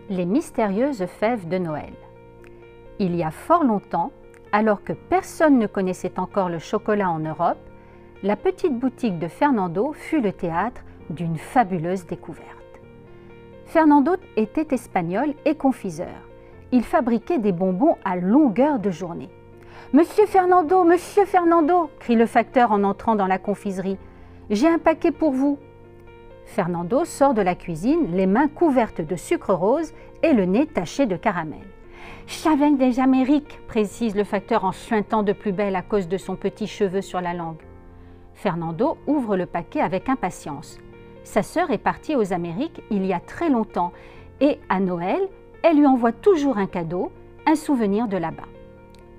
Les mystérieuses fèves de Noël. Il y a fort longtemps, alors que personne ne connaissait encore le chocolat en Europe, la petite boutique de Fernando fut le théâtre d'une fabuleuse découverte. Fernando était espagnol et confiseur. Il fabriquait des bonbons à longueur de journée. « Monsieur Fernando !» crie le facteur en entrant dans la confiserie. « J'ai un paquet pour vous !» Fernando sort de la cuisine, les mains couvertes de sucre rose et le nez taché de caramel. « Ça vient des Amériques !» précise le facteur en suintant de plus belle à cause de son petit cheveu sur la langue. Fernando ouvre le paquet avec impatience. Sa sœur est partie aux Amériques il y a très longtemps et à Noël, elle lui envoie toujours un cadeau, un souvenir de là-bas.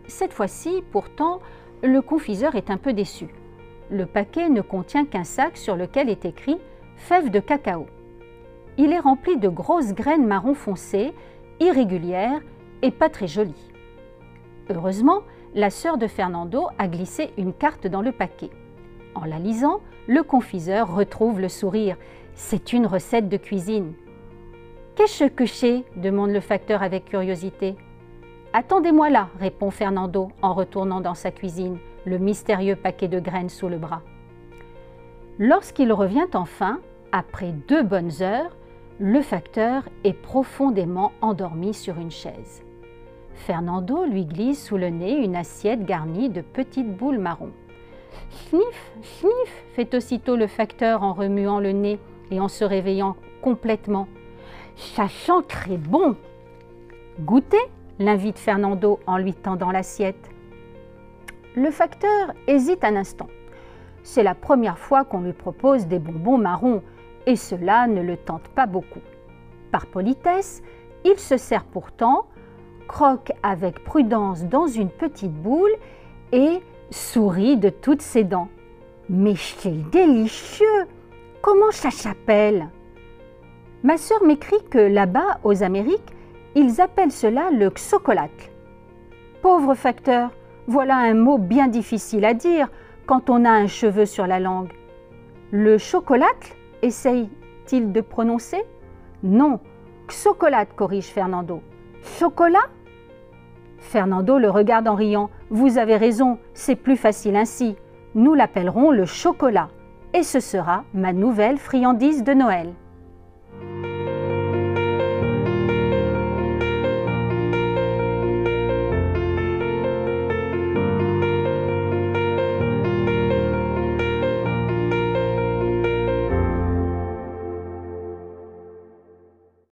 Cette fois-ci, pourtant, le confiseur est un peu déçu. Le paquet ne contient qu'un sac sur lequel est écrit « fèves de cacao ». Il est rempli de grosses graines marron foncé, irrégulières et pas très jolies. Heureusement, la sœur de Fernando a glissé une carte dans le paquet. En la lisant, le confiseur retrouve le sourire. C'est une recette de cuisine. « Qu'est-ce que c'est ?» demande le facteur avec curiosité. « Attendez-moi là » répond Fernando en retournant dans sa cuisine, le mystérieux paquet de graines sous le bras. Lorsqu'il revient enfin, après 2 bonnes heures, le facteur est profondément endormi sur une chaise. Fernando lui glisse sous le nez une assiette garnie de petites boules marron. « Sniff, sniff !» fait aussitôt le facteur en remuant le nez et en se réveillant complètement. « Ça sent très bon !»« Goûtez !» l'invite Fernando en lui tendant l'assiette. Le facteur hésite un instant. C'est la première fois qu'on lui propose des bonbons marrons et cela ne le tente pas beaucoup. Par politesse, il se sert pourtant, croque avec prudence dans une petite boule et sourit de toutes ses dents. « Mais c'est délicieux! Comment ça s'appelle ?» Ma sœur m'écrit que là-bas, aux Amériques, ils appellent cela le xocolatl. Pauvre facteur, voilà un mot bien difficile à dire quand on a un cheveu sur la langue. Le chocolatl, essaye-t-il de prononcer? Non, xocolatl, corrige Fernando. Chocolat? Fernando le regarde en riant. Vous avez raison, c'est plus facile ainsi. Nous l'appellerons le chocolat et ce sera ma nouvelle friandise de Noël.